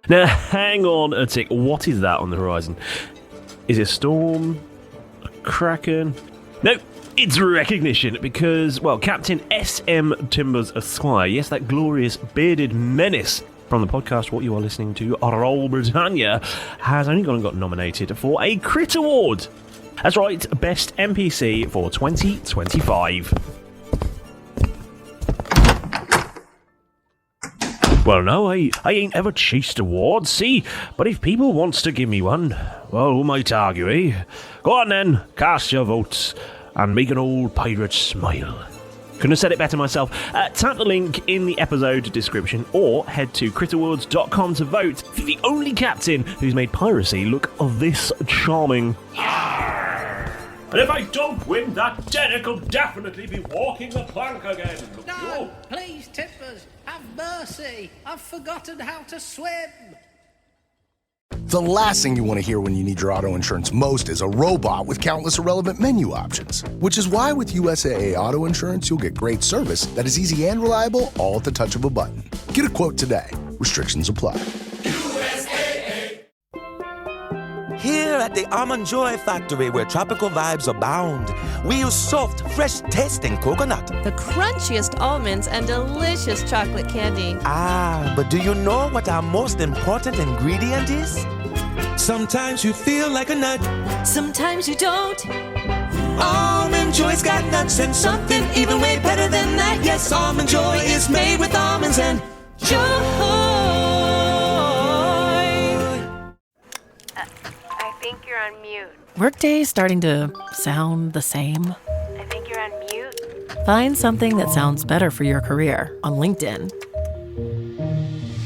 Now, hang on a tick. What is that on the horizon? Is it a storm? A kraken? No, it's recognition because, well, Captain S.M. Timbers Esquire, yes, that glorious bearded menace from the podcast What You Are Listening to, Roll Britannia, has only gone and got nominated for a Crit Award. That's right, Best NPC for 2025. Well, no, I ain't ever chased awards, see? But if people wants to give me one, well, who might argue, eh? Go on then, cast your votes, and make an old pirate smile. Couldn't have said it better myself. Tap the link in the episode description, or head to critawards.com to vote for the only captain who's made piracy look this charming. And if I don't win, that Derek will definitely be walking the plank again. No, please, Timbers, have mercy. I've forgotten how to swim. The last thing you want to hear when you need your auto insurance most is a robot with countless irrelevant menu options. Which is why with USAA Auto Insurance, you'll get great service that is easy and reliable, all at the touch of a button. Get a quote today. Restrictions apply. Here at the Almond Joy Factory, where tropical vibes abound, we use soft, fresh-tasting coconut. The crunchiest almonds and delicious chocolate candy. Ah, but do you know what our most important ingredient is? Sometimes you feel like a nut. Sometimes you don't. Almond Joy's got nuts and something even way better than that. Yes, Almond Joy is made with almonds and joy. I think you're on mute. Workday starting to sound the same? I think you're on mute. Find something that sounds better for your career on LinkedIn.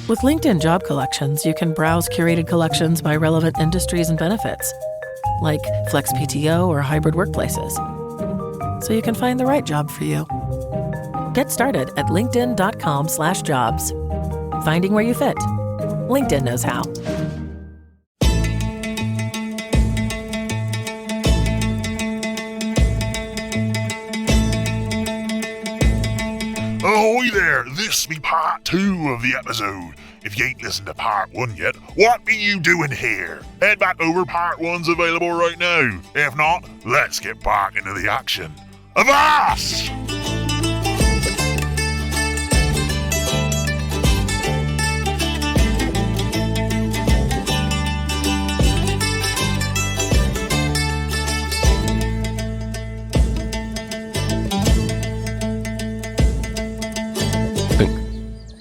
With LinkedIn Job Collections, you can browse curated collections by relevant industries and benefits, like flex PTO or hybrid workplaces, so you can find the right job for you. Get started at linkedin.com/jobs. Finding where you fit. LinkedIn knows how. Ahoy there, this be part 2 of the episode. If you ain't listened to part 1 yet, what be you doing here? Head back over, part 1's available right now. If not, let's get back into the action. Avast!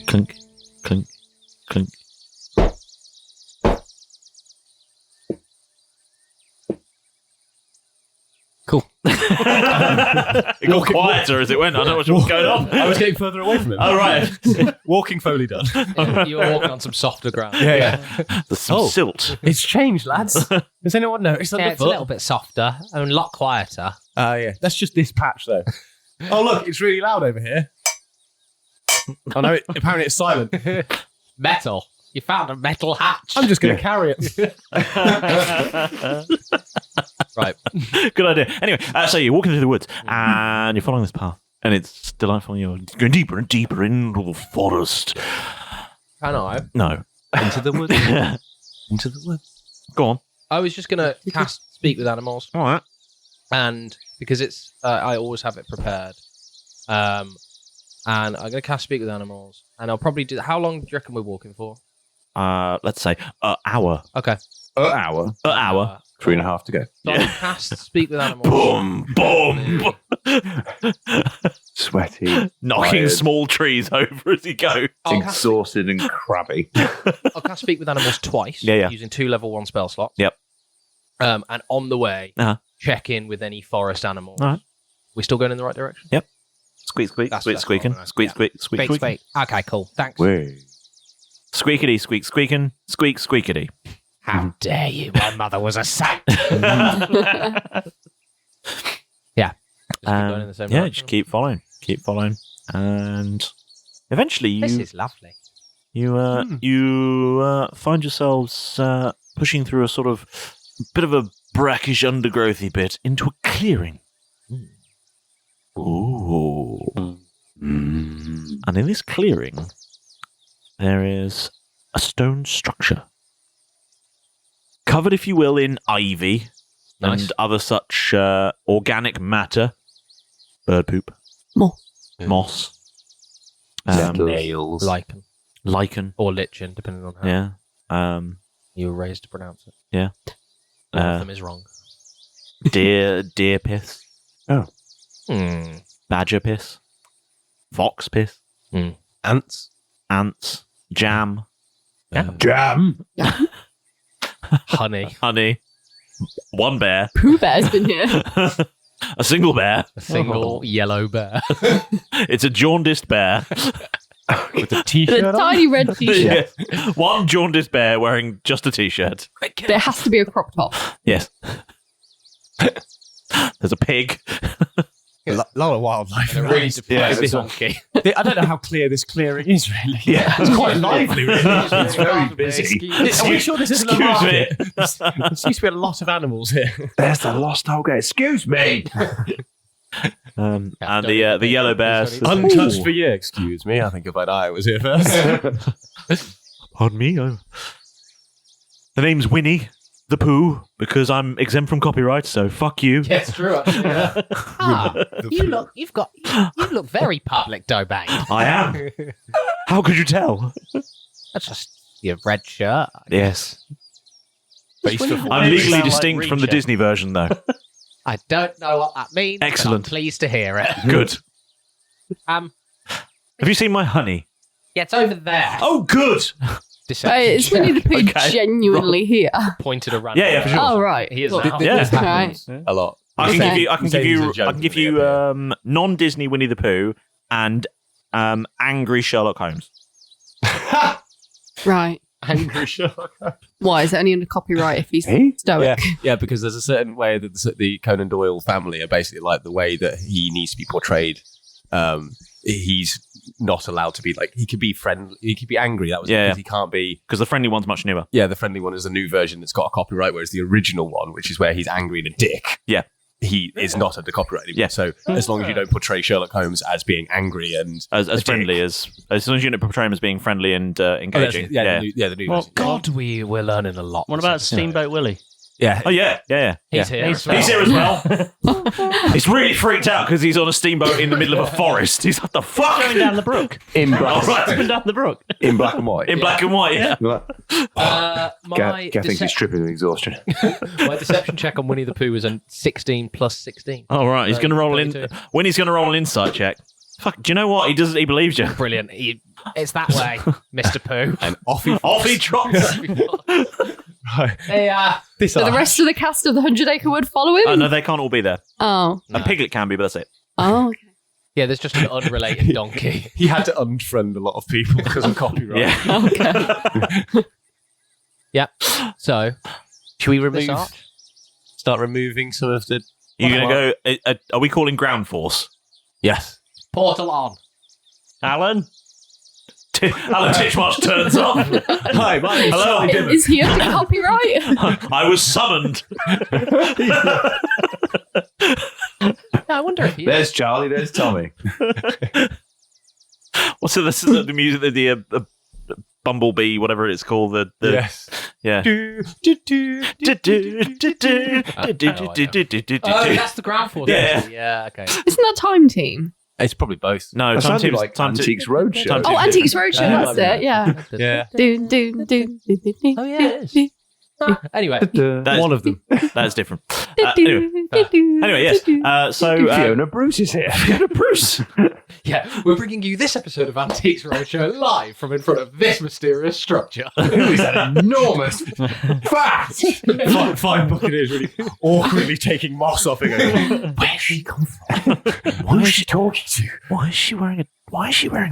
Clink, clink, clink. Cool. It got quieter as it went. I don't know what's going on. I was getting further away from him. Oh, right. Walking Foley done. You were walking on some softer ground. Yeah. There's some silt. It's changed, lads. Has anyone noticed Yeah, it's a underfoot? little bit softer and a lot quieter. Yeah. That's just this patch, though. Oh, look, it's really loud over here. Oh, no, apparently it's silent. Metal. You found a metal hatch. I'm just going to carry it. Right. Good idea. Anyway, so you're walking through the woods and you're following this path, and it's delightful. You're going deeper and deeper into the forest. Can I? No. Into the woods. Into the woods. Go on. I was just going to cast Speak with Animals. All right. And because it's, I always have it prepared. And I'm going to cast Speak with Animals. And I'll probably do, how long do you reckon we're walking for? Let's say an hour. Okay. An hour. An hour. 3.5 to go. So I'll cast Speak with Animals. Boom, boom. Sweaty. Knocking tired, small trees over as you go. exhausted and crabby. I'll cast Speak with Animals twice. Yeah. Using 2 level 1 spell slots. Yep. And on the way, Uh-huh. check in with any forest animals. All right. We still going in the right direction? Yep. Squeak, squeak, That's squeak, what squeaking. I'm Squeak, squeak, squeak, Squeak, squeaking. squeak. Okay, cool. Thanks. Way. Squeaky, squeak, squeaking. Squeak, squeakity. How dare you? My mother was a saint. Yeah. Just keep going in the same Yeah, direction. just keep following. Keep following. And eventually This you is lovely. you find yourselves pushing through a sort of bit of a brackish undergrowthy bit into a clearing. Ooh. And in this clearing, there is a stone structure. Covered, if you will, in ivy and other such organic matter. Bird poop. Moss. Nails. Lichen. Or lichen, depending on how you were raised to pronounce it. Yeah. One of them is wrong. Deer piss. Oh. Badger piss. Fox piss. Ants. Jam. Jam. Honey. One bear. Pooh Bear's been here. A single bear. A single yellow bear. It's a jaundiced bear. With a t-shirt The tiny red t-shirt. Yeah. One jaundiced bear wearing just a t-shirt. There has to be a crop top. Yes. There's a pig. A lot of wildlife. A really depressed donkey. I don't know how clear this clearing is, really. Yeah. It's quite lively, really. It's very busy. Are we sure this isn't a Excuse market? There seems to be a lot of animals here. There's the lost old gate. Excuse me. And the yellow bear. Untouched for you, excuse me. I think if I was here first. Pardon me. The name's Winnie the Pooh because I'm exempt from copyright. So fuck you. Yeah, it's true. You look very public, Dobain. I am. How could you tell? That's just your red shirt. Yes. I'm I'm legally distinct from the Disney version, though. I don't know what that means. Excellent. But I'm pleased to hear it. Good. Have you seen my honey? Yeah, it's over there. Oh, good. Is Winnie the Pooh genuinely here? Pointed around. Yeah, for sure. Oh, right. He is Cool. now. Yeah. Right. A lot. I can Saying give you non-Disney Winnie the Pooh and angry Sherlock Holmes. Right. Angry Sherlock. Why? Is it only under copyright if he's stoic? Yeah, because there's a certain way that the Conan Doyle family are basically like the way that he needs to be portrayed. He's not allowed to be like, he could be friendly, he could be angry. That was because he can't be. Because the friendly one's much newer. Yeah, the friendly one is a new version that's got a copyright, whereas the original one, which is where he's angry and a dick. Yeah. He is not under copyright anymore. Yeah. So as long as you don't portray Sherlock Holmes as being angry and as friendly as long as you don't portray him as being friendly and engaging. The new version. God, we're learning a lot. What about Steamboat Willie? Yeah. Oh yeah. He's here. He's here as well. He's really freaked out because he's on a steamboat in the middle of a forest. He's like, the fuck? Going down the brook. In black, Going down the brook. in black and white. In black and white, yeah. Gav thinks he's tripping with exhaustion. My deception check on Winnie the Pooh was a 16 plus 16. Oh, right. He's going to roll 32. in. When he's going to roll an insight check. Fuck, do you know what? He believes you. Brilliant. It's that way, Mr. Pooh. And off he trots. Hey, So the rest of the cast of the 100 Acre Wood follow him? Oh, no, they can't all be there. Oh. A piglet can be, but that's it. Oh, okay. Yeah, there's just an unrelated donkey. He had to unfriend a lot of people because of copyright. Yeah. Okay. Yeah. So, Should we remove? Start removing some of the. You're going to go. Are we calling ground force? Yes. Portal on. Alan? Alan Titchmarsh turns up. Hi, my name's Hello. Charlie Dimmock. Is he under copyright? I was summoned. I wonder if he There's Charlie, there's Tommy. What's the music? The Bumblebee, whatever it's called. Yes. Yeah. Oh, that's the ground force. Yeah. Yeah, okay. Isn't that Time Team? It's probably both. No, That Time sounded Team's like Antiques Roadshow. Time Oh, Team. Antiques Roadshow, that's it, yeah. Yeah. Oh, yeah, it is. Anyway, One of them. That's different. Anyway, yes. So Fiona Bruce is here. Fiona Bruce. yeah, we're bringing you this episode of Antiques Roadshow live from in front of this mysterious structure. Who's that enormous fat? Five Buccaneers really awkwardly taking moss off and going, where's she come from? Who is she talking to? Why is she wearing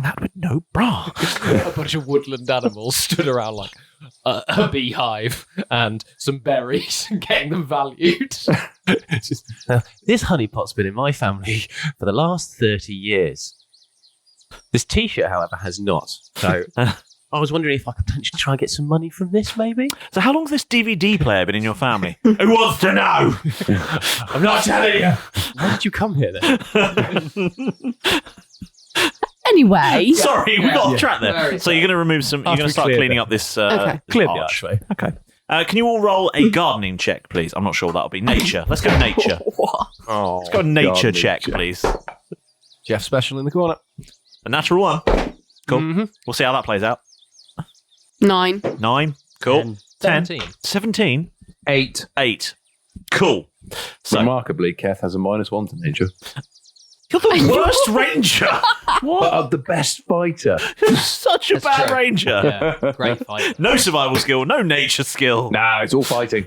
that with no bra? A bunch of woodland animals stood around like a beehive and some berries, getting them valued. This honeypot's been in my family for the last 30 years. This t-shirt, however, has not. So I was wondering if I could potentially try and get some money from this, maybe? So how long's this DVD player been in your family? Who wants to know? I'm not telling you. Why did you come here then? anyway. Sorry, we got off track there. So you're going to remove some. You're going to start cleaning up this. Okay. Clear the arch. archway. Okay. Can you all roll a gardening check, please? I'm not sure that'll be nature. Let's go nature. Let's go nature check, please. Jeff special in the corner. A natural 1. Cool. We'll see how that plays out. 9. 9. Cool. 10. 17. 8. Cool. So, remarkably, Keth has a -1 to nature. You're the worst ranger. What? But the best fighter. You're such a bad ranger. Yeah, great fight. No survival skill, no nature skill. Nah, it's all fighting.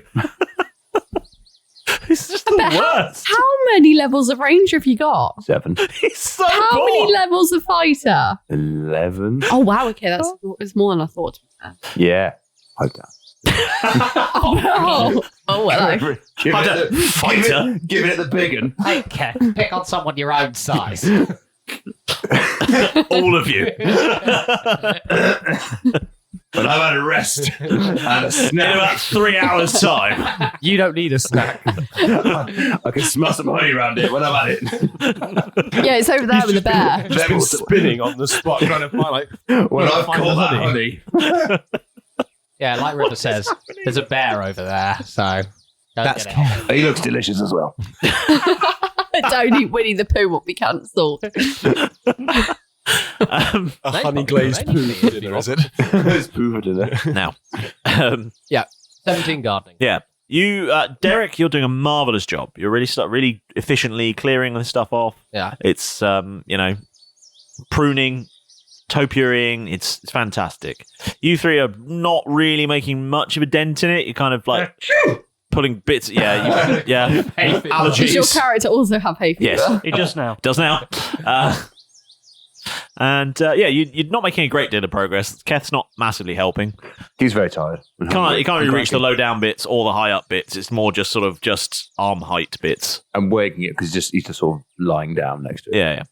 It's just the worst. How many levels of ranger have you got? 7. He's so How bored. many levels of fighter? 11. Oh, wow. Okay, it's more than I thought. Yeah. Hope that. Oh, well. Fighter. Give it the big one. Hey, Kev, pick on someone your own size. All of you. But I've had a rest and a In snack. about 3 hours' time. You don't need a snack. I can smell some honey around here when I'm at it. Yeah, it's over there with the bear. Just been spinning on the spot, trying to find when I've find caught the that honey. Yeah, like River says, there's a bear over there, so That's get it. He looks delicious as well. Don't eat Winnie the Pooh, will be cancelled. a honey glazed poo for dinner, is it? It's poo for dinner. Now. 17 gardening. Yeah. You, Derek, you're doing a marvellous job. You're really efficiently clearing this stuff off. Yeah. It's, pruning, topiarying. It's fantastic. You 3 are not really making much of a dent in it. You're kind of like pulling bits. Yeah. Does your Allergies. character also have hay fever? Yes. It does now. Does now. You're not making a great deal of progress. Keth's not massively helping. He's very tired. You can't really reach the low down bits or the high up bits. It's more just sort of arm height bits. I'm wagging it because he's just sort of lying down next to it. Yeah.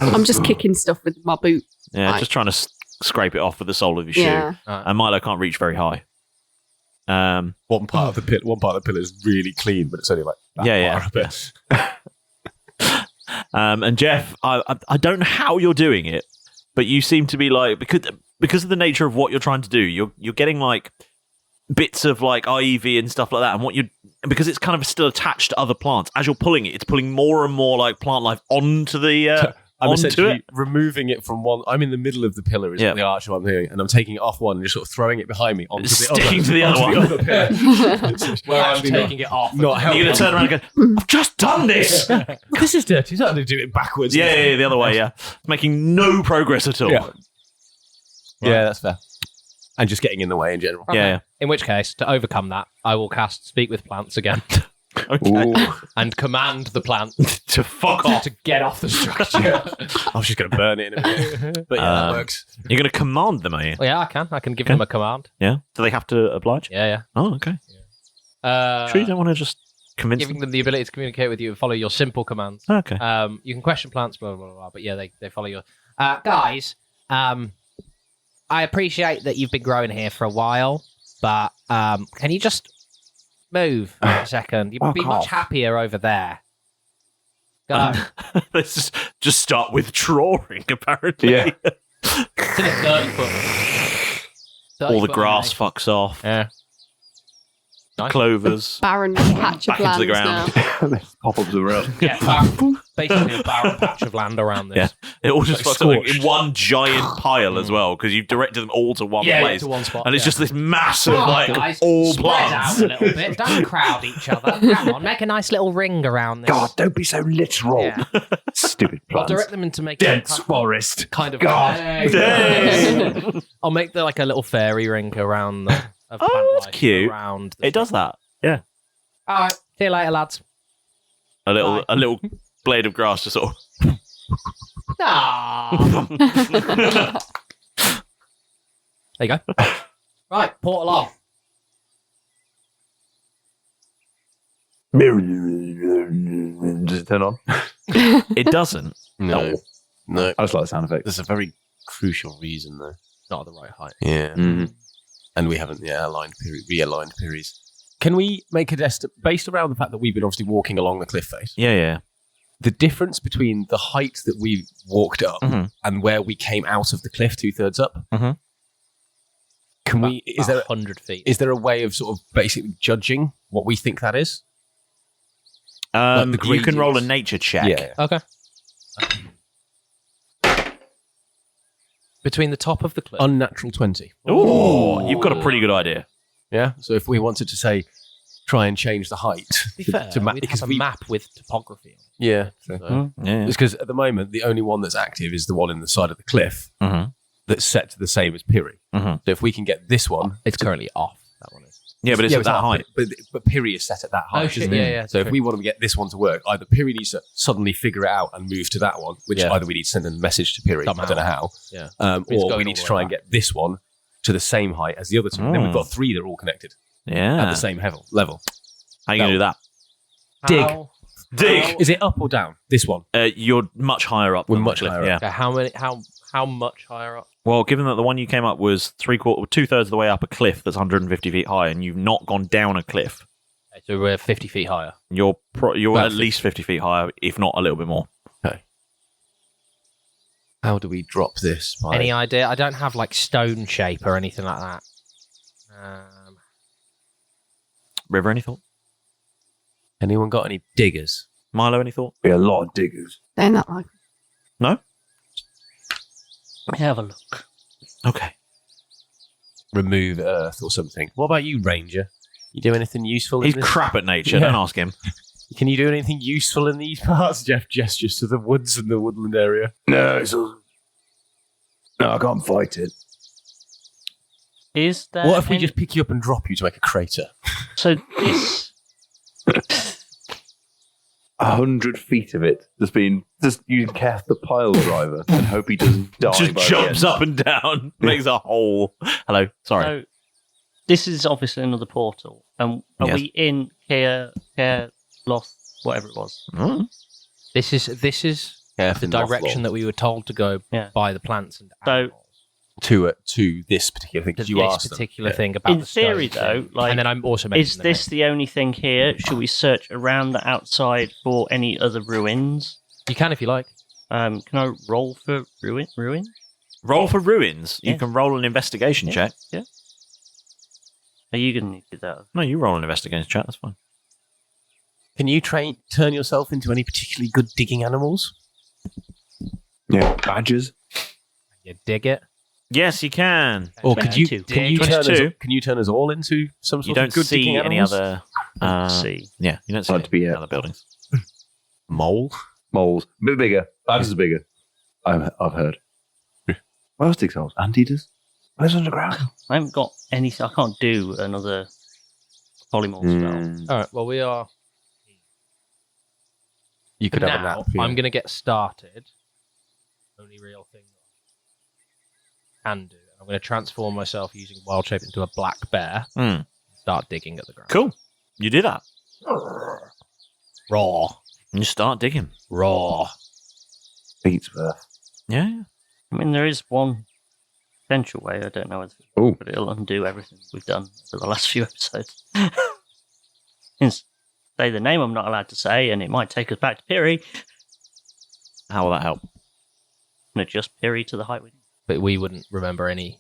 I'm just kicking stuff with my boot. Yeah, Right. just trying to scrape it off with the sole of your shoe. Yeah. And Milo can't reach very high. One part of the pillar is really clean, but it's only like that far up it. And Jeff, I don't know how you're doing it, but you seem to be like because of the nature of what you're trying to do, you're getting like bits of like ivy and stuff like that, and because it's kind of still attached to other plants. As you're pulling it, it's pulling more and more like plant life onto the. I'm onto essentially it. removing it from one. I'm in the middle of the pillar, is the arch I'm doing, and I'm taking it off one and just sort of throwing it behind me onto the other. Sticking to the other onto one. the pillar. Where I'm taking it off. Not helping. You're going to turn around and go, I've just done this. This is dirty. You're not going to do it backwards. Yeah, the other way, yeah. Making no progress at all. Yeah. Yeah, that's fair. And just getting in the way in general. Okay. Yeah. In which case, to overcome that, I will cast Speak with Plants again. Okay. And command the plant to fuck off. to get off the structure. I was just going to burn it in a minute. But yeah, that works. You're going to command them, are you? Well, yeah, I can. I can give them a command. Yeah. Do they have to oblige? Yeah. Oh, okay. Sure, you don't want to just convince giving them the ability to communicate with you and follow your simple commands. Okay. You can question plants, blah, blah, blah, but yeah, they follow your... guys, I appreciate that you've been growing here for a while, but can you just move for a second? You'd be much happier over there. Go. Let's just start withdrawing, apparently. Yeah. It's in a 30 foot. 30 All the foot grass away. fucks off. Yeah. Nice. Clovers. Barren patch of Back into the land ground. now. Pop-ups around. Yeah, basically a barren patch of land around this. Yeah. It all just Like fucks up scorched. in one giant pile as well, because you've directed them all to one place. to one spot. And it's just this massive, Right, like, guys, all spread plants. out a little bit. Don't crowd each other. Come on, make a nice little ring around this. God, don't be so literal. Yeah. Stupid I'll plants. direct them into making Dense forest. kind of. God. Dang. I'll make like a little fairy ring around the. Of Oh, plant that's life cute. Around the It does that. Yeah. All right. See you later, lads. A little blade of grass just sort of. Ah. There you go. Right, portal off. Does it turn on? It doesn't. No. I just like the sound effect. There's a very crucial reason, though. Not at the right height. Yeah. Mhm. And we haven't realigned Piri. Can we make a based around the fact that we've been obviously walking along the cliff face? Yeah. The difference between the height that we walked up and where we came out of the cliff 2/3 up. Can we? Is there 100 feet? Is there a way of sort of basically judging what we think that is? You can roll a nature check. Yeah. Okay. Between the top of the cliff. Unnatural 20. Ooh, you've got a pretty good idea. Yeah. So if we wanted to say, try and change the height To be fair, we'd have a map with topography. Yeah. Yeah. It's because at the moment the only one that's active is the one in the side of the cliff that's set to the same as Piri. So if we can get this one, it's currently off. That one is. Yeah, but it's at that height. But Piri is set at that height. Oh shit! isn't it? Yeah. So if we want to get this one to work, either Piri needs to suddenly figure it out and move to that one, which either we need to send a message to Piri, Somehow. I don't know how, Yeah. or we need to try and get this one to the same height as the other two. Then we've got 3 that are all connected Yeah. at the same level. How are you going to do that? How- Dig. Is it up or down? This one. You're much higher up. We're than much the cliff, higher yeah. up. Okay, how much higher up? Well, given that the one you came up was 2/3 of the way up a cliff that's 150 feet high, and you've not gone down a cliff, Okay, so we're 50 feet higher. you're About at least 50 feet higher, if not a little bit more. Okay. How do we drop this? Any idea? I don't have like stone shape or anything like that. River, any thought? Anyone got any diggers? Milo, any thought? Be a lot of diggers. They're not like. No? Let me have a look. Okay. Remove earth or something. What about you, Ranger? You do anything useful? He's in this? crap at nature. Don't ask him. Can you do anything useful in these parts? Jeff gestures to the woods and the woodland area. No, no, I can't fight it. Is there? What if we just pick you up and drop you to make a crater? So this 100 feet of it. Just you cast the pile driver and hope he doesn't die. Just by the jumps end. up and down, makes a hole. Hello, sorry. So this is obviously another portal. Are Yes. we in Care Lost, whatever it was? This is the direction that we were told to go by the plants and animals. To this particular thing. To You this asked them. particular thing about In the stone theory, thing. though, like, and then I'm also is mentioning this the only thing here? Should we search around the outside for any other ruins? You can if you like. Can I roll for ruin? Roll for ruins. Yeah. You can roll an investigation check. Yeah. Are you going to need to do that? No, you roll an investigation check. That's fine. Can you turn yourself into any particularly good digging animals? Yeah, badgers. You dig it. Yes, you can. Or could you 22. can you turn us all into some sort You don't of good see digging any animals? other. See. Yeah, you don't see Hard to be any other buildings. Mole? Moles. A bit bigger. Badgers are bigger. I've heard. What else digs holes? Anteaters? Where's underground? I haven't got any. I can't do another polymorph spell. All right. Well, we are. You could For have a now, nap. yeah. I'm going to get started. Only real thing I can do. I'm going to transform myself using wild shape into a black bear. Start digging at the ground. Cool. You do that. Raw. And you start digging. Raw. Beats worth. Yeah. I mean, there is one potential way. I don't know if but it'll undo everything we've done for the last few episodes. Say the name I'm not allowed to say, and it might take us back to Piri. How will that help? And adjust Piri to the height we need. But we wouldn't remember any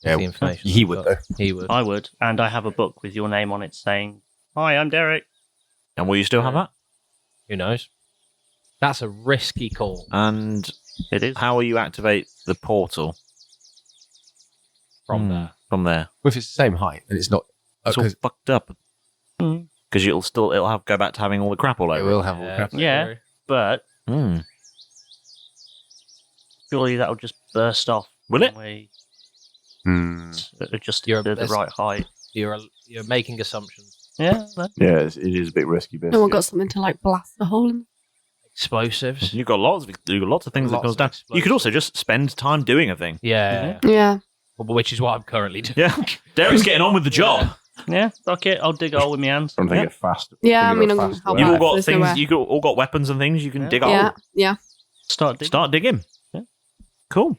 of the information. He would, though. He would. I would, and I have a book with your name on it saying, "Hi, I'm Derek." And will you still have that? Who knows? That's a risky call. And it is. How will you activate the portal From there. From there. Well, if it's the same height, and it's not. It's all fucked up. Because it'll have go back to having all the crap all over. It will have all the crap. Yeah, but surely that'll just burst off. Will it? Just the right height. You're making assumptions. Yeah. Yeah, it is a bit risky. No one got something to like blast the hole in. Explosives. You've got lots of things that goes down. You could also just spend time doing a thing. Yeah. Yeah. Well, which is what I'm currently doing. Yeah. Derek's getting on with the job. Yeah, fuck it. I'll dig a hole with my hands. I'm thinking fast. Yeah, I mean, I'm going to help You've all out if got there's things. nowhere. You've all got weapons and things. You can dig a hole. Yeah. Start digging. Start digging. Yeah. Cool.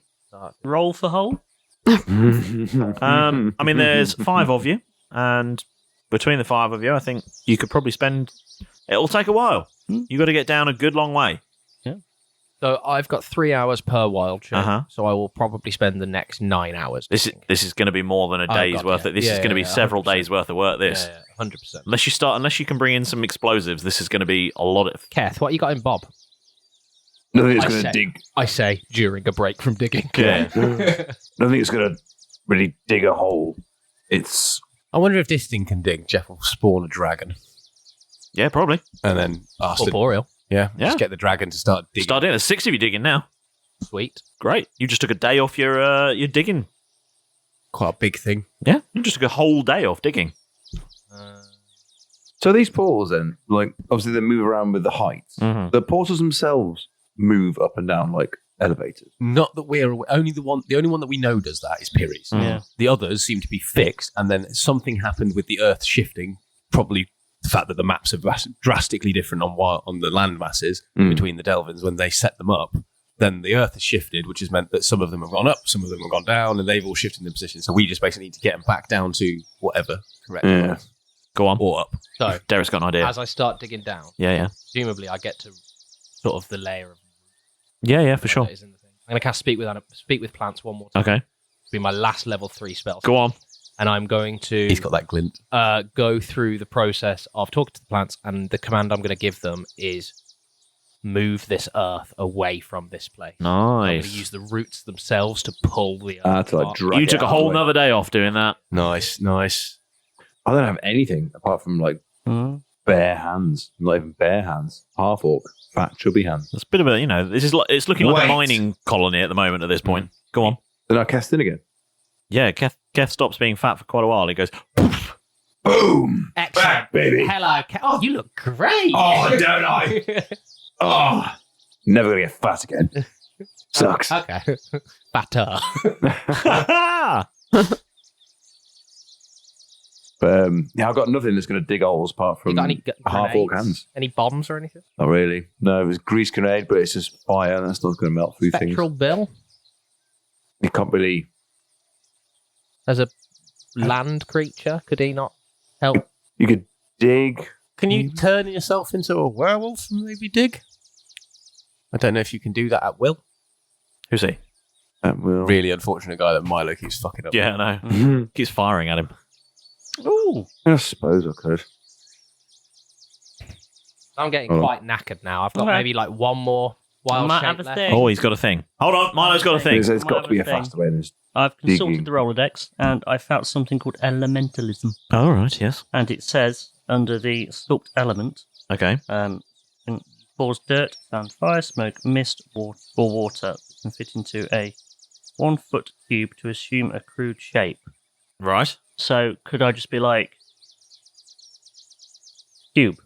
Roll for hole. I mean, there's 5 of you, and between the 5 of you, I think you could probably spend. It'll take a while. You got to get down a good long way. So I've got 3 hours per wild shape. So I will probably spend the next 9 hours. This is going to be more than a day's worth. This is going to be several days worth of work. This, 100%. Unless you can bring in some explosives, this is going to be a lot of. Keth, what you got in Bob? Nothing that's going to dig. I say during a break from digging. Yeah. Nothing that's going to really dig a hole. It's. I wonder if this thing can dig. Jeff will spawn a dragon. Yeah, probably. And then corporeal. Yeah. Just get the dragon to start digging. Start doing. There's 6 of you digging now. Sweet. Great. You just took a day off your digging. Quite a big thing. Yeah. You just took a whole day off digging. So these portals then, like, obviously they move around with the heights. The portals themselves move up and down like elevators. Not that we're aware. The only one that we know does that is Piri's. Yeah. The others seem to be fixed, and then something happened with the Earth shifting. Probably the fact that the maps are drastically different on the land masses between the Delvins when they set them up. Then the Earth has shifted, which has meant that some of them have gone up, some of them have gone down, and they've all shifted in their position. So we just basically need to get them back down to whatever correct was. Go on. Or up. So Derek's got an idea. as I start digging down, Yeah. presumably I get to sort of the layer of Yeah, for sure. that is in the thing. I'm going to cast speak with plants one more time. Okay. It'll be my last level 3 spell. Go on. And I'm going to He's got that glint. Go through the process of talking to the plants, and the command I'm going to give them is move this earth away from this place. I'm going to Nice. use the roots themselves to pull the earth To like apart. drag You it took a out whole of the way. nother day off doing that. Nice. I don't have anything apart from like bare hands. Not even bare hands. Half orc. Fat, chubby hands. It's a bit of a, this is it's looking like a Wait. mining colony at the moment at this point. Go on. Then I cast in again. Yeah, Keth stops being fat for quite a while. He goes, Boom! Excellent. Back, baby. Hello. Oh, you look great. Oh, don't I? Oh, never gonna get fat again. Sucks. Okay. Fatter. But yeah, I've got nothing that's gonna dig holes apart from You got any half orc grenades? hands. Any bombs or anything? Not really. No, it was grease grenade, but it's just fire. And that's not gonna melt through Spectral things. Bill? You can't really. As a land creature, could he not help? You could dig. Can you turn yourself into a werewolf and maybe dig? I don't know if you can do that at will. Who's he? Will. Really unfortunate guy that Milo keeps fucking up. Yeah, I know. Mhm. Keeps firing at him. Ooh. I suppose I could. I'm getting Hold on. quite knackered now. I've got Okay. maybe like one more wild Might shape have a left. thing. Oh, he's got a thing. Hold on, Milo's got a thing. It's got to be a Might have a faster way than just I've consulted digging. the Rolodex and I found something called elementalism. All right, yes. And it says under the stalked element, Okay. can cause dirt, fan fire, smoke, mist, or water. It can fit into a 1 foot cube to assume a crude shape. Right. So could I just be like, cube?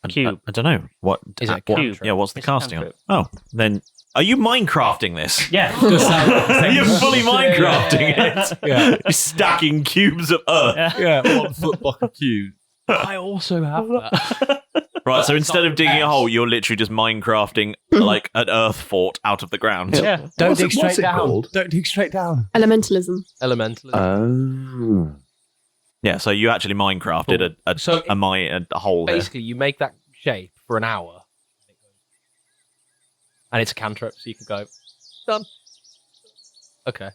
Cube. I don't know. What Is it a what- cantrip? Yeah, what's the It's a casting on? cantrip. Oh, then are you Minecrafting this? Yeah. You're fully Minecrafting it. Yeah. You're stacking cubes of earth. Yeah, 1 foot block of cube. I also have that. Right, so instead of digging a hole, you're literally just Minecrafting like an earth fort out of the ground. Yeah. Don't What's dig it- what's straight it down. called? Don't dig straight down. Elementalism. Elemental. Oh. Yeah, so you actually Minecrafted a hole there. Basically, you make that shape for an hour. And it's a cantrip, so you can go, done. Okay.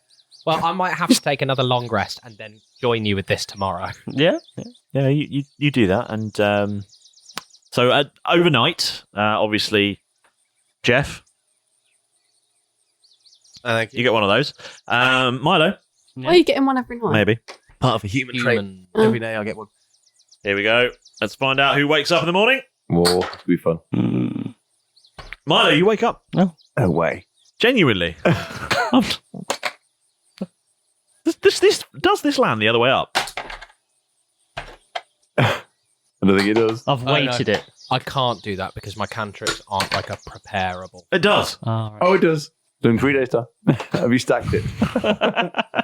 Well, I might have to take another long rest and then join you with this tomorrow. Yeah. Yeah, you do that. And so overnight, obviously, Jeff, you get one of those. Milo, Why are you getting one every night? maybe. Part of a human trait. Every day I get one. Here we go. Let's find out who wakes up in the morning. Whoa, this will be fun. Milo, you wake up. No. No way. Genuinely. Does this land the other way up? I don't think it does. I've weighted it. I can't do that because my cantrips aren't like a preparable. It does. Oh, it does. So in 3 days' time. Have you stacked it?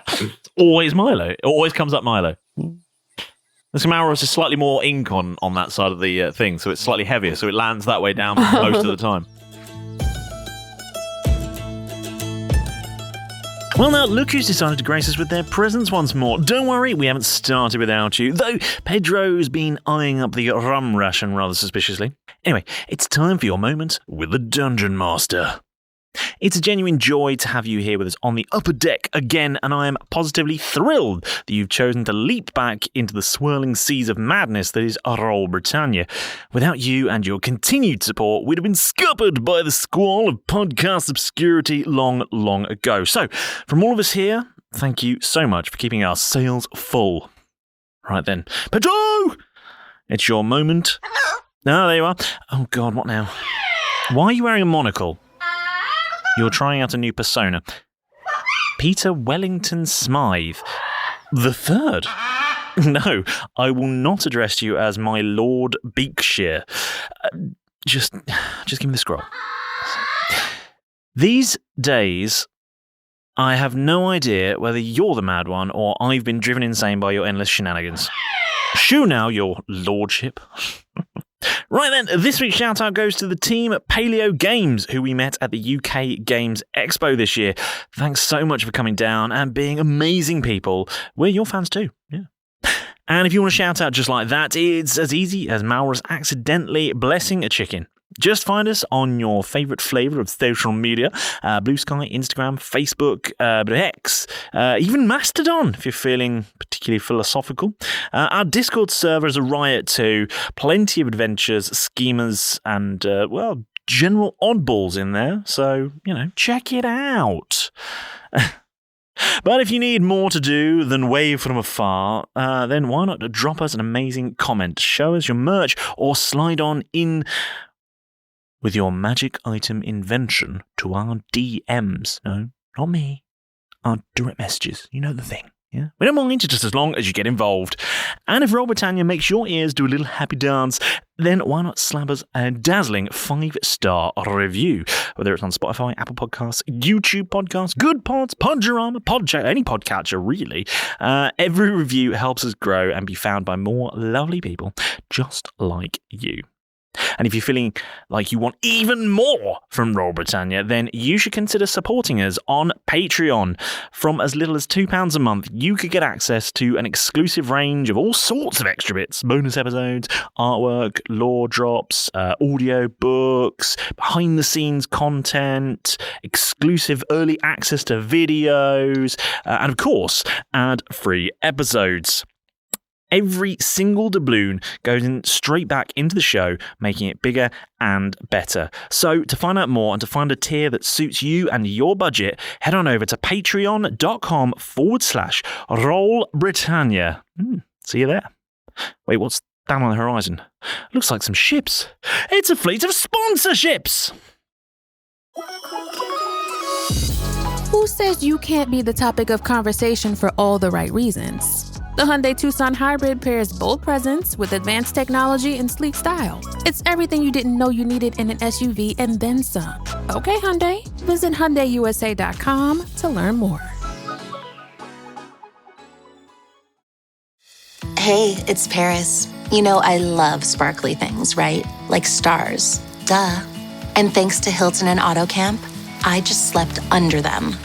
It's always Milo. It always comes up Milo. The Samaros is slightly more ink on that side of the thing, so it's slightly heavier, so it lands that way down most of the time. Well, now, look who's decided to grace us with their presence once more. Don't worry, we haven't started without you, though Pedro's been eyeing up the rum ration rather suspiciously. Anyway, it's time for your moment with the Dungeon Master. It's a genuine joy to have you here with us on the upper deck again, and I am positively thrilled that you've chosen to leap back into the swirling seas of madness that is Roll Britannia. Without you and your continued support, we'd have been scuppered by the squall of podcast obscurity long, long ago. So, from all of us here, thank you so much for keeping our sails full. Right then, pt.2, it's your moment. Oh, there you are. Oh God, what now? Why are you wearing a monocle? You're trying out a new persona. Peter Wellington Smythe. The third. No, I will not address you as my Lord Beakshire. Just give me the scroll. These days, I have no idea whether you're the mad one or I've been driven insane by your endless shenanigans. Shoo now, your lordship. Right then, this week's shout-out goes to the team at Paleo Games, who we met at the UK Games Expo this year. Thanks so much for coming down and being amazing people. We're your fans too. Yeah. And if you want to shout out just like that, it's as easy as Maurus accidentally blessing a chicken. Just find us on your favourite flavour of social media, Blue Sky, Instagram, Facebook, X, even Mastodon, if you're feeling particularly philosophical. Our Discord server is a riot too. Plenty of adventures, schemers, and, general oddballs in there. So, check it out. But if you need more to do than wave from afar, then why not drop us an amazing comment, show us your merch, or slide on in with your magic item invention to our DMs. No, not me. Our direct messages. You know the thing. Yeah? We don't mind just as long as you get involved. And if Roll Britannia makes your ears do a little happy dance, then why not slap us a dazzling 5-star review? Whether it's on Spotify, Apple Podcasts, YouTube Podcasts, Good Pods, Podurama, Podcheck, any podcatcher really. Every review helps us grow and be found by more lovely people just like you. And if you're feeling like you want even more from Roll Britannia, then you should consider supporting us on Patreon. From as little as £2 a month, you could get access to an exclusive range of all sorts of extra bits, bonus episodes, artwork, lore drops, audio books, behind-the-scenes content, exclusive early access to videos, and of course, ad-free episodes. Every single doubloon goes in straight back into the show, making it bigger and better. So to find out more and to find a tier that suits you and your budget, head on over to patreon.com/Roll Britannia. See you there. Wait, what's down on the horizon? Looks like some ships. It's a fleet of sponsorships! Who says you can't be the topic of conversation for all the right reasons? The Hyundai Tucson Hybrid pairs bold presence with advanced technology and sleek style. It's everything you didn't know you needed in an SUV and then some. Okay, Hyundai. Visit HyundaiUSA.com to learn more. Hey, it's Paris. You know I love sparkly things, right? Like stars. Duh. And thanks to Hilton and AutoCamp, I just slept under them.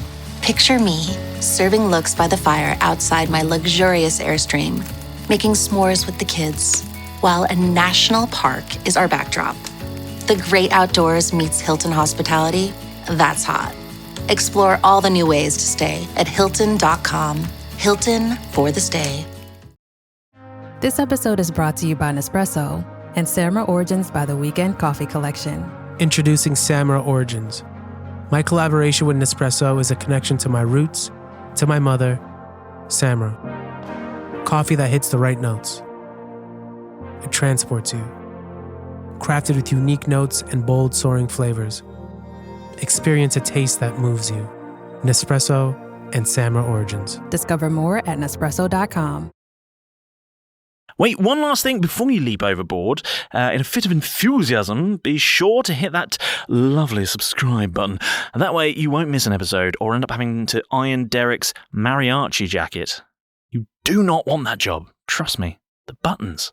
Picture me, serving looks by the fire outside my luxurious Airstream, making s'mores with the kids, while a national park is our backdrop. The great outdoors meets Hilton hospitality. That's hot. Explore all the new ways to stay at Hilton.com. Hilton for the stay. This episode is brought to you by Nespresso and Samra Origins by the Weekend Coffee Collection. Introducing Samra Origins. My collaboration with Nespresso is a connection to my roots, to my mother, Samra. Coffee that hits the right notes. It transports you. Crafted with unique notes and bold, soaring flavors. Experience a taste that moves you. Nespresso and Samra Origins. Discover more at Nespresso.com. Wait, one last thing before you leap overboard. In a fit of enthusiasm, be sure to hit that lovely subscribe button. And that way you won't miss an episode or end up having to iron Derek's mariachi jacket. You do not want that job. Trust me. The buttons.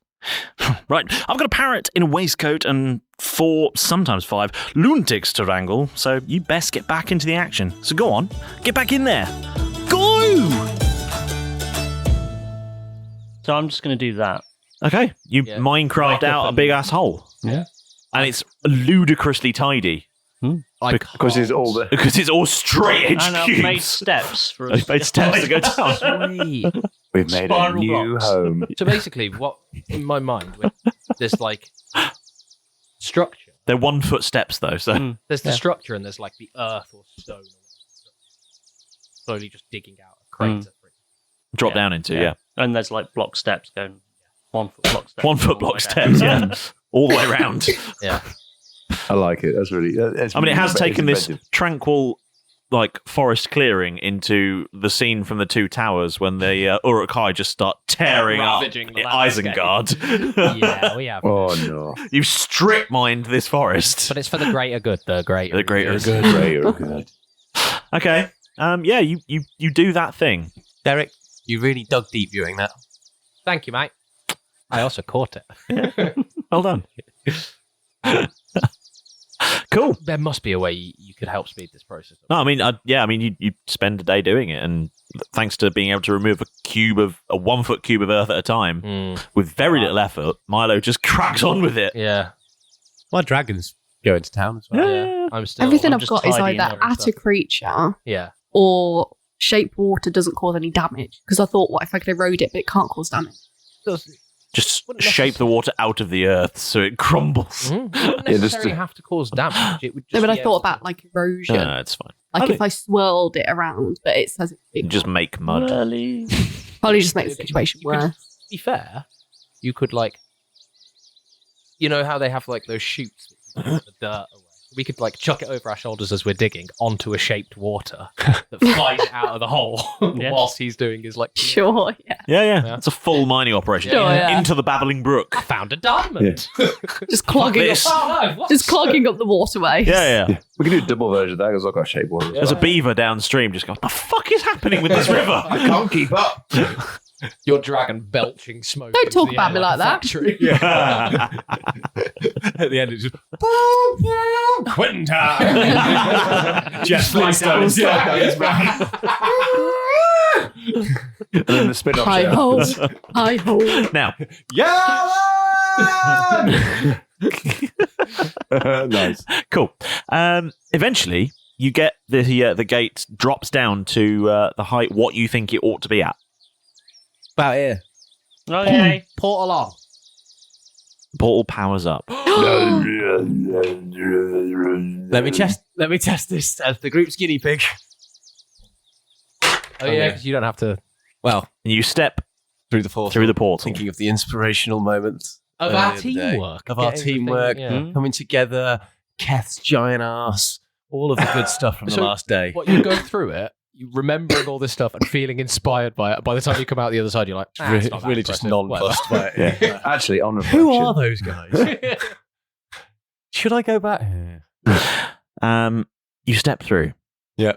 Right, I've got a parrot in a waistcoat and 4, sometimes 5, lunatics to wrangle, so you best get back into the action. So go on, get back in there. Go! So I'm just going to do that. Okay, you Minecraft out a big ass hole. Yeah. and it's ludicrously tidy. Because it's all straight edge And I've cubes. made steps for I've made steps to go down. Sweet. We've made a Spiral new blocks. home. So basically, what in my mind, with there's like structure. They're 1 foot steps though, so There's the structure, and there's like the earth or stone, or slowly just digging out a crater. drop down into. Yeah. And there's like block steps going 1 foot block steps. 1 foot block steps. Yeah, all the way around. Yeah. I like it. That's really. I mean, it has taken this tranquil, like forest clearing into the scene from the Two Towers when the Uruk-hai just start tearing up Ravaging the landscape. Isengard. Yeah, we have. Oh no! You strip mined this forest, But it's for the greater good. The greater good. Greater good. Okay. Yeah. You do that thing, Derek. You really dug deep doing that. Thank you, mate. I also caught it. Well done. Cool. There must be a way you could help speed this process. No, I mean, you spend a day doing it, and thanks to being able to remove a 1 foot cube of earth at a time with very little effort, Milo just cracks on with it. Yeah. My dragon's going to town as well. Yeah. Everything I'm I've just got is tidying either up and at a stuff. creature Yeah. or shaped water doesn't cause any damage. Because I thought, what if I could erode it, but it can't cause damage? Just shape the water out of the earth so it crumbles. It wouldn't necessarily have to cause damage. It would just No, but I be thought able about like erosion. No, it's fine. Like if I swirled it around, but it says You just make mud. probably just make the situation you could- worse. To be fair, you could like, you know how they have like those chutes that keep the dirt away. We could like chuck it over our shoulders as we're digging onto a shaped water that flies it out of the hole whilst he's doing his like. Sure, yeah. Yeah. It's a full mining operation. Sure, yeah. Into the babbling brook. I found a diamond. Just clogging up, this. Oh, no, what? just clogging up the waterways. Yeah. We can do a double version of that because I've got shape water. There's a beaver downstream just going, what the fuck is happening with this river? I can't keep up. Your dragon belching smoke. Don't into talk the about air me like a that. factory. At the end, it's just Quitting time. Jeff Flintstone is on his back. And then the spin-off Hi show. ho, hi ho. Now, Nice. cool. Eventually, you get the gate drops down to the height what you think it ought to be at. about here. Okay. Portal on. Portal powers up. Let me test this as the group's guinea pig. Oh yeah, because you don't have to. Well, And you step through the portal. Thinking Thinking of the inspirational moments Of earlier our in the day. teamwork. Of our Getting the thing, teamwork, yeah. coming together, Keth's giant ass, all of the good stuff from the So, last day. What you go through it, you remembering all this stuff and feeling inspired by it. By the time you come out the other side, you're like, it's not that really just impressive. nonplussed by it. Yeah. Actually, on Who reflection, are those guys? Should I go back? you step through Yeah.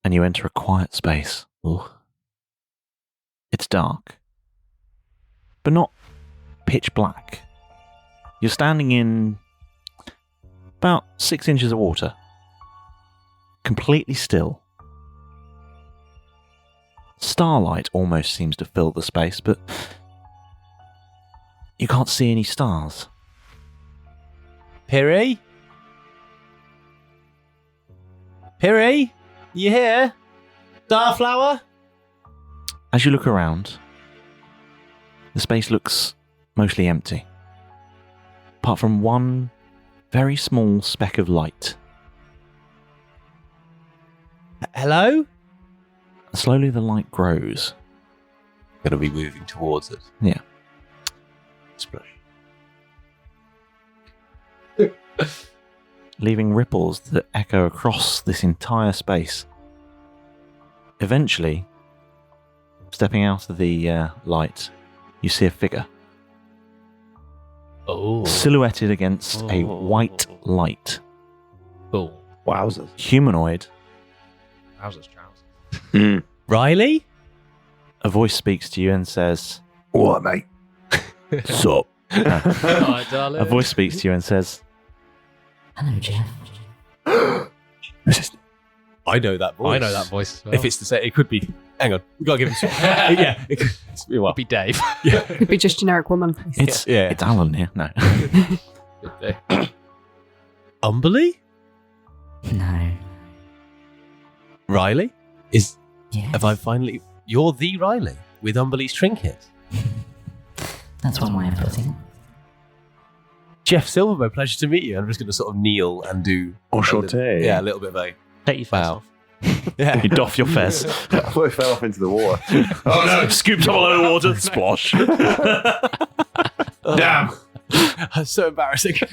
and you enter a quiet space. Ooh. It's dark, but not pitch black. You're standing in about 6 inches of water, completely still. Starlight almost seems to fill the space, but you can't see any stars. Piri? Piri? You here? Starflower? As you look around, the space looks mostly empty, apart from one very small speck of light. Hello? Slowly the light grows. Gotta be moving towards it. Yeah. Splash. Leaving ripples that echo across this entire space. Eventually, stepping out of the light, you see a figure. Oh. Silhouetted against a white light. Cool. Wowzers. Humanoid. Trousers, trousers. Riley? A voice speaks to you and says, What, mate? Sup? Hi, darling. A voice speaks to you and says, Hello, Jeff. I know that voice. I know that voice as well. If it's the same, it could be. Hang on, we gotta give him some. Yeah, it could be Be Dave. Yeah, Could be just generic woman. It's Alan here. No. Umberly? No. Riley? Have I finally... You're the Riley with Umberly's trinket? That's one way of putting it. Jeff Silverbow, pleasure to meet you. I'm just going to sort of kneel and do... Enchanté. Yeah, a little bit of a... Take your face off. Yeah. You doff your fez. I thought it fell off into the water. Oh no, scooped up a load of water. Splosh. Damn. That's so embarrassing. Can't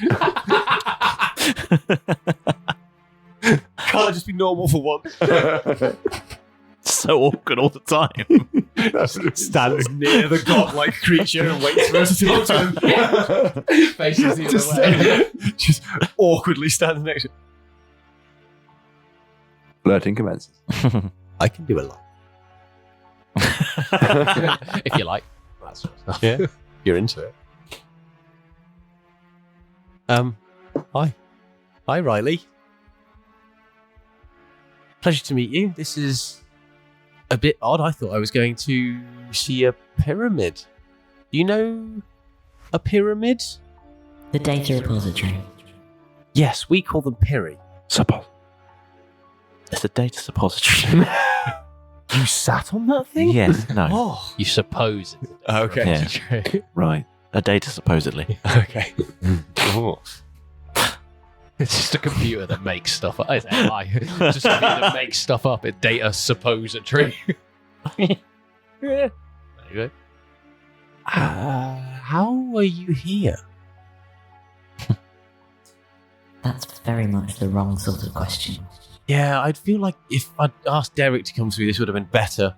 I just be normal for once? So awkward all the time. Stands near the godlike creature and waits for us to talk to him. Faces the other way. Just awkwardly stands next to him. Flirting commences. I can do a lot. If you like. That sort of stuff. Yeah, you're into it. Hi, Riley. Pleasure to meet you. This is a bit odd. I thought I was going to see a pyramid. Do you know a pyramid? The data repository. Yes, we call them Piri. Suppose. It's a data suppository. You sat on that thing? Yes, no. Oh, You suppose it's a okay. Yeah. Right. A data supposedly. Okay. Oh. It's just a computer that makes stuff up. It's AI. It's just a computer that makes stuff up. It's data suppository. Yeah. There you go. How are you here? That's very much the wrong sort of question. Yeah, I'd feel like if I'd asked Derek to come through, this would have been better.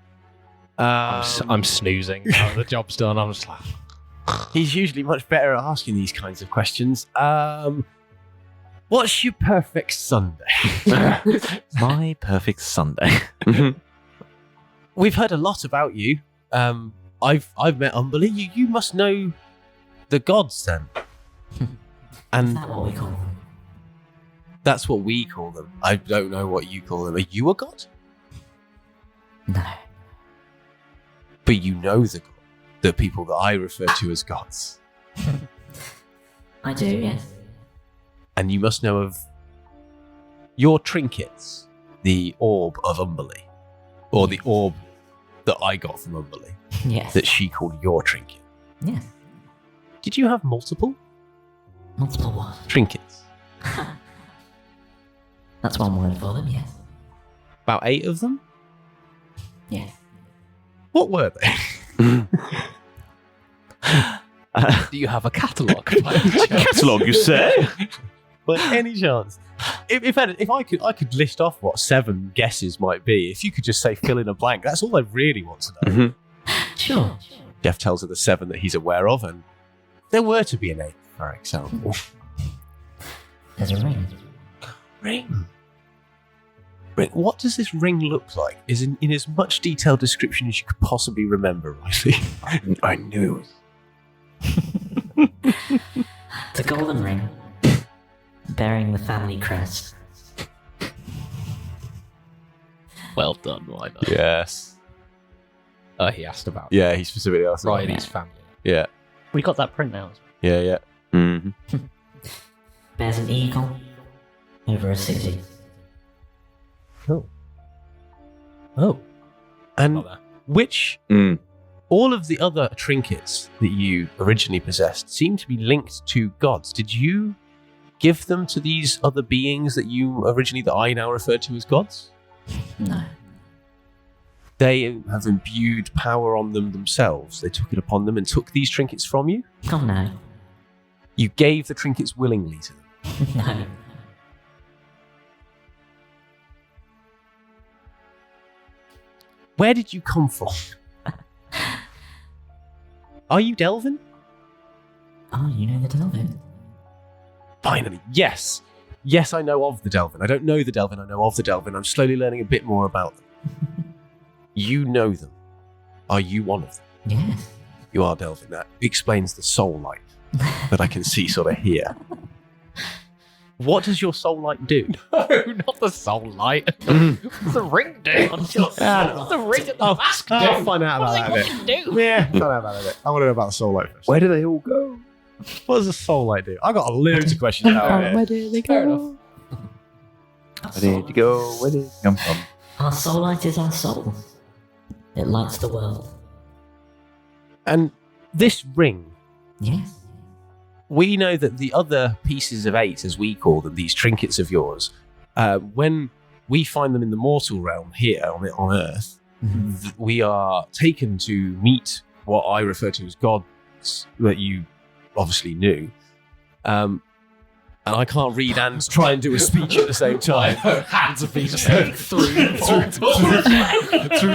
I'm snoozing. Oh, the job's done. I'm just like... He's usually much better at asking these kinds of questions. What's your perfect Sunday? My perfect Sunday. We've heard a lot about you. I've met Umberly. You must know the gods then. And Is that what we call them? that's what we call them. I don't know what you call them. Are you a god? No. But you know the people that I refer to as gods. I do, yes. And you must know of your trinkets, the orb of Umberly, or the orb that I got from Umberly, Yes. that she called your trinket. Yes. Did you have multiple Multiple what? trinkets? That's one word for them, yes. About 8 of them? Yes. What were they? Do you have a catalogue? Catalogue, you say? By any chance? If I could list off what 7 guesses might be, if you could just say fill in a blank, that's all I really want to know. Sure. Jeff tells her the 7 that he's aware of, and there were to be an 8th, for example. There's a ring. Ring. What does this ring look like? Is in as much detailed description as you could possibly remember, Riley. I knew it. It's a golden ring bearing the family crest. Well done, why not? Yes. He asked about Yeah, he specifically asked. about Riley's that. family. Yeah. We got that print now. Yeah, yeah. Mm-hmm. Bears an eagle over a city. Oh. And which... All of the other trinkets that you originally possessed seem to be linked to gods. Did you give them to these other beings that I now refer to as gods? No. They have imbued power on them themselves. They took it upon them and took these trinkets from you? Oh no. You gave the trinkets willingly to them? No. Where did you come from? Are you Delvin? Oh, you know the Delvin? Finally, yes. Yes, I know of the Delvin. I don't know the Delvin, I know of the Delvin. I'm slowly learning a bit more about them. You know them. Are you one of them? Yes. You are Delvin. That explains the soul light that I can see sort of here. What does your soul light do? No, not the soul light. What's the ring do? What's the ring at the mask do? I'll find out about that a bit. Do? Yeah, find out about that a bit. I want to know about the soul light first. Where do they all go? What does a soul light do? I got loads of questions out of Where it. did they go? Where did you go? Where did you come from? Our soul light is our soul. It lights the world. And this ring, Yes. we know that the other pieces of 8, as we call them, these trinkets of yours, when we find them in the mortal realm here on Earth, we are taken to meet what I refer to as gods that you obviously knew. And I can't read and try and do a speech at the same time. Hands are being through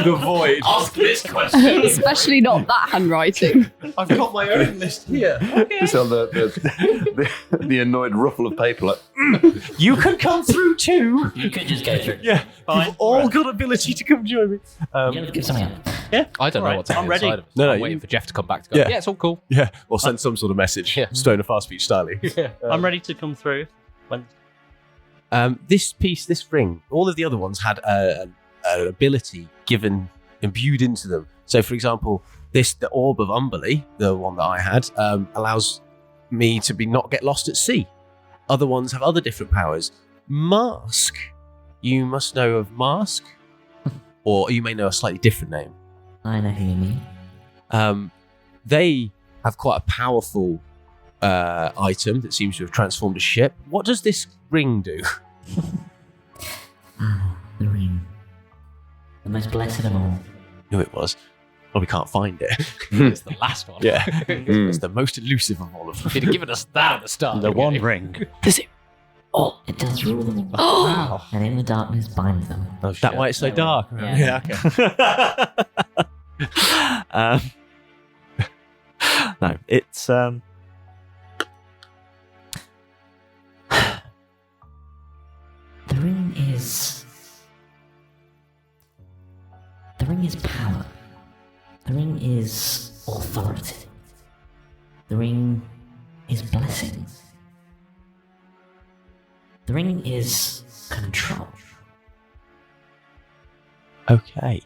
the void. Ask this question. Especially not that handwriting. I've got my own list here. Just on the annoyed ruffle of paper, like, You can come through too. You could just go through. Yeah, you've all got ability to come join me. Give something up. Yeah, I don't know what's I'm ready. inside of it. No, I'm waiting for Jeff to come back to go, yeah, it's all cool. Yeah, or send some sort of message. Yeah. Stoner fast speech style. I'm ready to come through. When This piece, this ring, all of the other ones had an ability imbued into them. So, for example, the orb of Umberly, the one that I had, allows me to not get lost at sea. Other ones have other different powers. Mask. You must know of Mask, or you may know a slightly different name. I know who you mean. They have quite a powerful item that seems to have transformed a ship. What does this ring do? The ring. The most blessed of all. Knew it was. Well, we can't find it. It's the last one. Yeah. It's the most elusive of all of them. If you'd have given us that at the start. the one ring. Does it? Oh, it does rule them. Oh. Wow. And in the darkness bind them. Oh, that why it's so dark. Yeah. Okay. No, it's The ring is power. The ring is authority. The ring is blessing. The ring is control. Okay.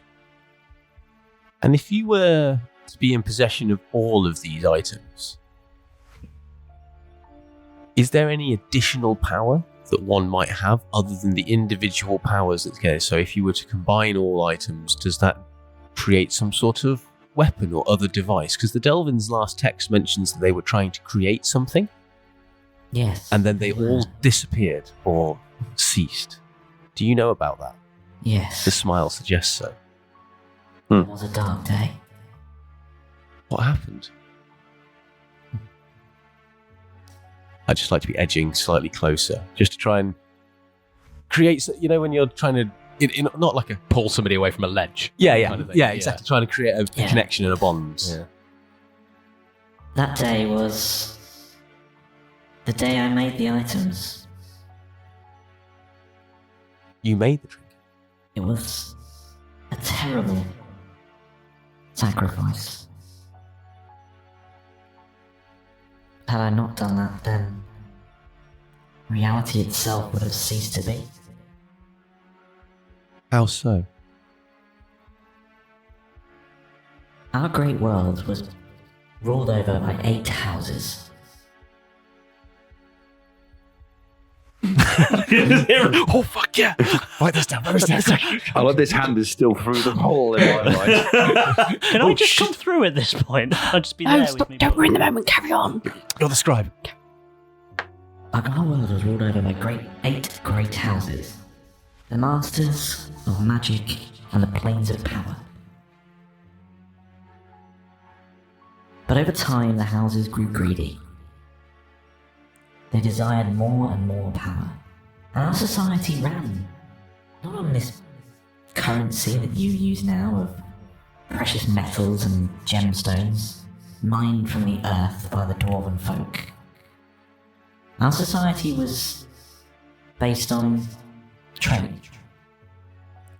And if you were to be in possession of all of these items, is there any additional power that one might have other than the individual powers that go? So if you were to combine all items, does that create some sort of weapon or other device? Because the Delvin's last text mentions that they were trying to create something. Yes. And then they all disappeared or ceased. Do you know about that? Yes. The smile suggests so. It was a dark day. What happened? I'd just like to be edging slightly closer, just to try and create, when you're trying to, not like a... Pull somebody away from a ledge. Yeah, kind of thing. yeah, exactly. Trying to create a connection and a bond. Yeah. That day was the day I made the items. You made the drink? It was a terrible sacrifice. Had I not done that, then reality itself would have ceased to be. How so? Our great world was ruled over by 8 houses. Oh fuck yeah! Write this down. I love this hand is still through the hole in my mind. Can I just come through at this point? I'll just be there with me. Don't ruin the moment. Carry on. You're the scribe. Our world was ruled over by 8 great houses. The masters of magic and the planes of power. But over time, the houses grew greedy. They desired more and more power. And our society ran not on this currency that you use now of precious metals and gemstones mined from the earth by the dwarven folk. Our society was based on trade,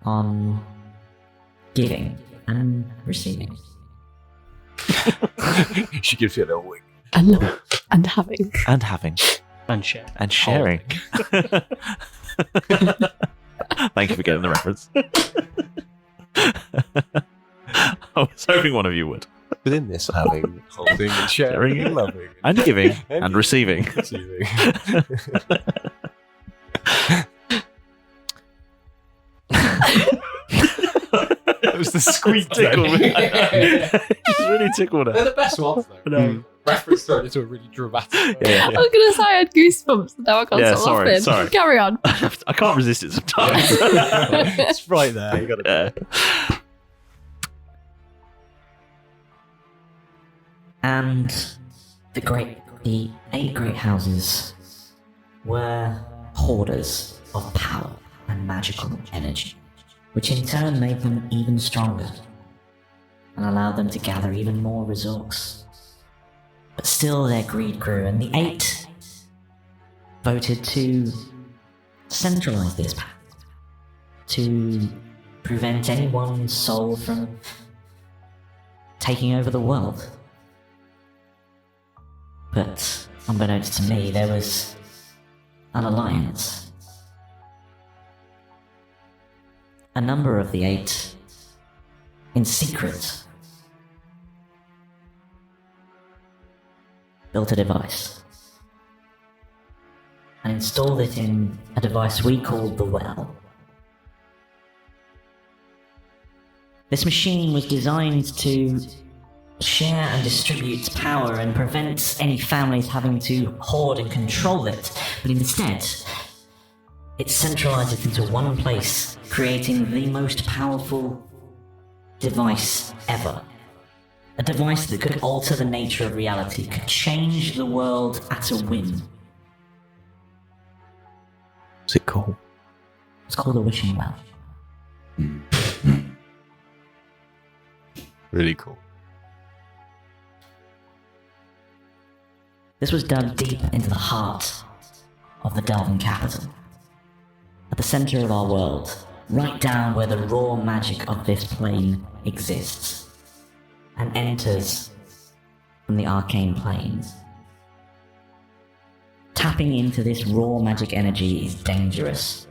on giving and receiving. She gives you a little wink. And having. And having. And sharing. And sharing. Thank you for getting the reference. I was hoping one of you would. Within this, having, holding, and sharing, and loving, and giving, and receiving. It was the squeak tickle me. It's really tickled her. They're the best ones, though. No. Reference turned into a really dramatic. I was going to say I had goosebumps, and now I can't stop laughing. Sorry. Carry on. I can't resist it sometimes. It's right there. You got to. And the 8 great houses were hoarders of power and magical energy, which in turn made them even stronger and allowed them to gather even more resource. But still their greed grew, and the 8 voted to centralize this power, to prevent anyone's soul from taking over the world. But unbeknownst to me, there was an alliance. A number of the 8, in secret, built a device and installed it in a device we called the Well. This machine was designed to share and distribute power and prevent any families having to hoard and control it, but instead, it centralized it into one place, creating the most powerful device ever. A device that could alter the nature of reality, could change the world at a whim. What's it called? It's called a wishing well. Really cool. This was dug deep into the heart of the Delvin capital, at the center of our world, right down where the raw magic of this plane exists, and enters from the arcane planes. Tapping into this raw magic energy is dangerous.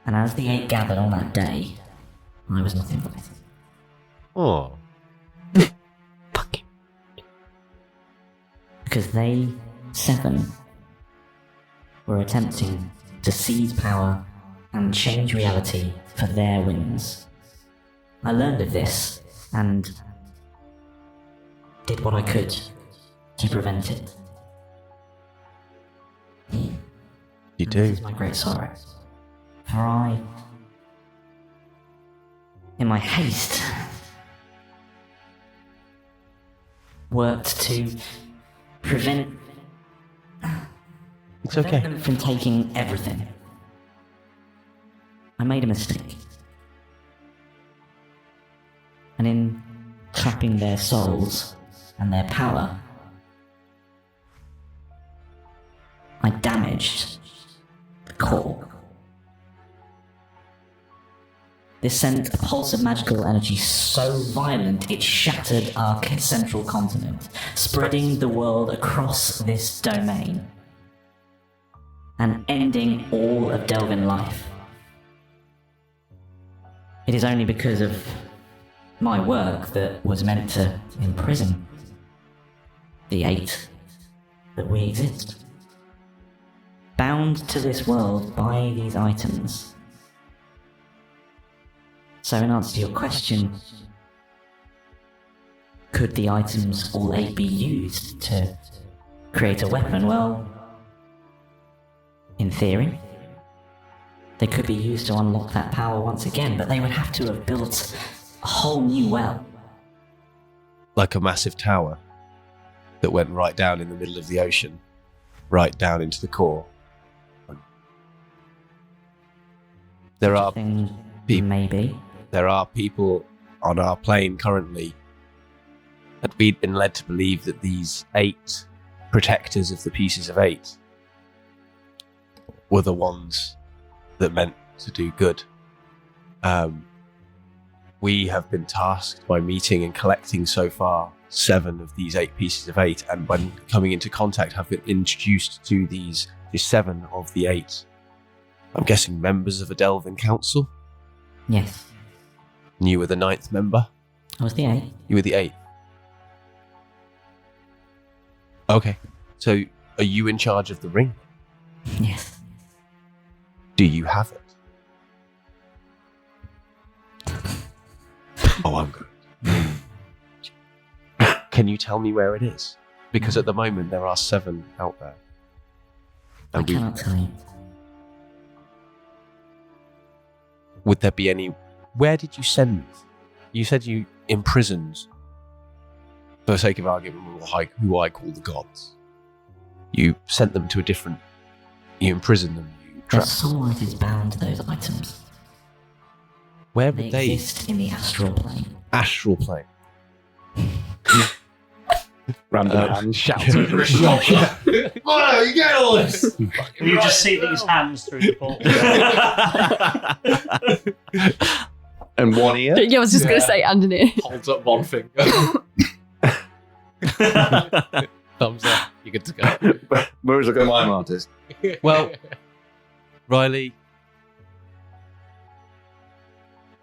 And as the 8 gathered on that day, I was not invited. Oh. Because they, 7, were attempting to seize power and change reality for their whims. I learned of this and did what I could to prevent it. You do. This is my great sorrow. For I, in my haste, worked to prevent them from taking everything. I made a mistake. And in trapping their souls and their power, I damaged the core. This sent a pulse of magical energy so violent it shattered our central continent, spreading the world across this domain, and ending all of Delvin life. It is only because of my work that was meant to imprison the 8 that we exist. Bound to this world by these items. So in answer to your question, could the items all 8 be used to create a weapon? Well, in theory, they could be used to unlock that power once again, but they would have to have built a whole new well. Like a massive tower that went right down in the middle of the ocean, right down into the core. There are maybe. There are people on our plane currently that we'd been led to believe that these 8 protectors of the pieces of 8 were the ones that meant to do good. We have been tasked by meeting and collecting so far 7 of these 8 pieces of 8, and when coming into contact have been introduced to these 7 of the 8. I'm guessing members of a Delvin council? Yes. You were the 9th member? I was the 8th. You were the 8th. Okay. So, are you in charge of the ring? Yes. Do you have it? Oh, I'm good. Can you tell me where it is? Because at the moment there are 7 out there. I cannot tell you. Would there be any... Where did you send these? You said you imprisoned, for the sake of argument, who I call the gods. You sent them to a different... You imprisoned them. You The trapped sunlight is bound to those items. Where would they exist in the astral plane? Astral plane. Random hands shouting. Oh, you get all this. You just see these hands through the portal. And one ear. Yeah, I was just going to say, and an ear. Holds up one finger. Thumbs up. You're good to go. Where's the mime artist? Well, Riley,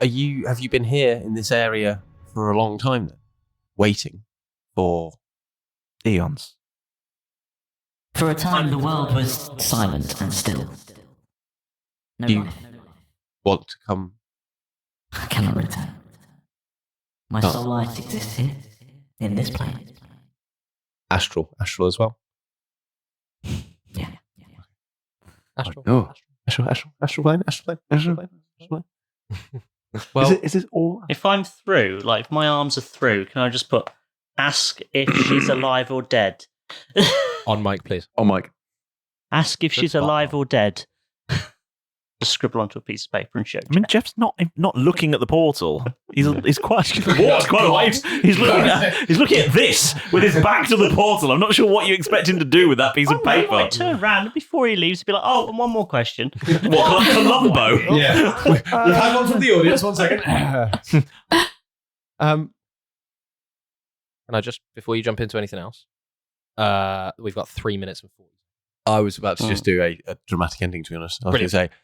have you been here in this area for a long time then? Waiting for eons. For a time, the world was silent and still. No Do you life. want to come? I cannot return. My Oh. soul light exists here, in this plane. Astral as well. Yeah. Astral. Oh. Astral plane. Well, is this all? If I'm through, like if my arms are through, can I just put ask if she's alive or dead? On mic, please. On mic. Ask if Good she's spot. alive or dead. Just scribble onto a piece of paper and show. I mean, Jeff's not looking at the portal. He's quite walked quite a way. He's looking at this with his back to the portal. I'm not sure what you expect him to do with that piece of paper. Might turn around before he leaves. He'd be like, "Oh, and one more question." What, like Columbo? Yeah. We've had one from the audience. 1 second. Can I just, before you jump into anything else, we've got 3 minutes and 40. I was about to just do a dramatic ending, to be honest. I was going to Brilliant. say,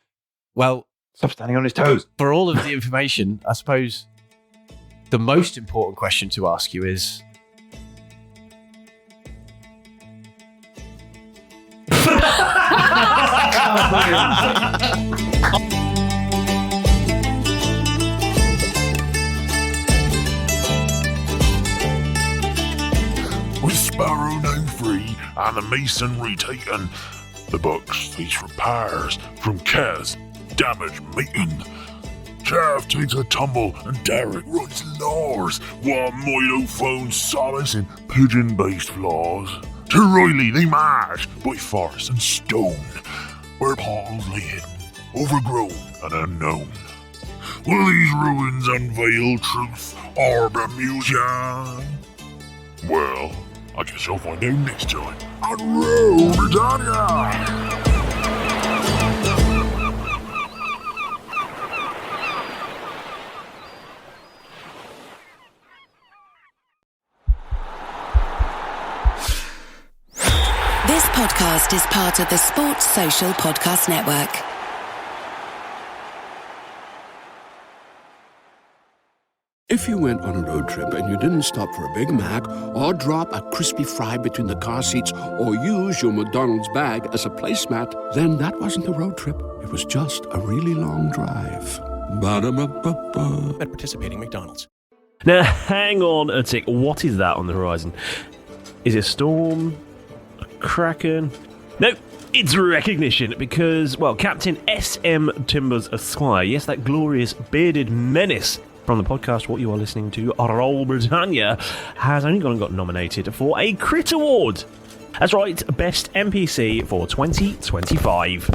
well, stop standing on his toes. For all of the information, I suppose the most important question to ask you is, With Sparrow now free and the masonry taken, the Bucks face repairs from Kez damage meeting. Chaff takes a tumble and Derek writes laws while Milo finds solace in pigeon-based flaws. To Riley they march by forest and stone, where Paul's lay hidden, overgrown and unknown. Will these ruins unveil truth or Bermuda? Well, I guess you'll find out next time on Road Britannia! This podcast is part of the Sports Social Podcast Network. If you went on a road trip and you didn't stop for a Big Mac or drop a crispy fry between the car seats or use your McDonald's bag as a placemat, then that wasn't a road trip. It was just a really long drive. Ba-da-ba-ba-ba. at participating McDonald's. Now, hang on a tick. What is that on the horizon? Is it a storm? A kraken? No, it's recognition because, well, Captain S.M. Timbers Esquire, yes, that glorious bearded menace from the podcast What You Are Listening to, Roll Britannia, has only gone and got nominated for a Crit Award. That's right, Best NPC for 2025.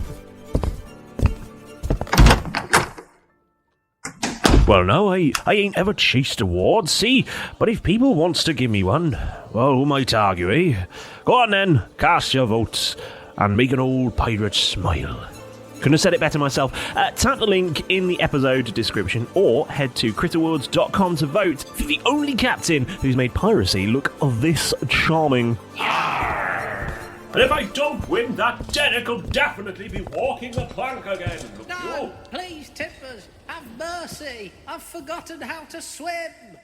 Well, no, I ain't ever chased awards, see? But if people wants to give me one, well, who might argue, eh? Go on then, cast your votes, and make an old pirate smile. Couldn't have said it better myself. Tap the link in the episode description, or head to critawards.com to vote for the only captain who's made piracy look this charming. And if I don't win, that Derek will definitely be walking the plank again. No, please, Tippers, have mercy. I've forgotten how to swim.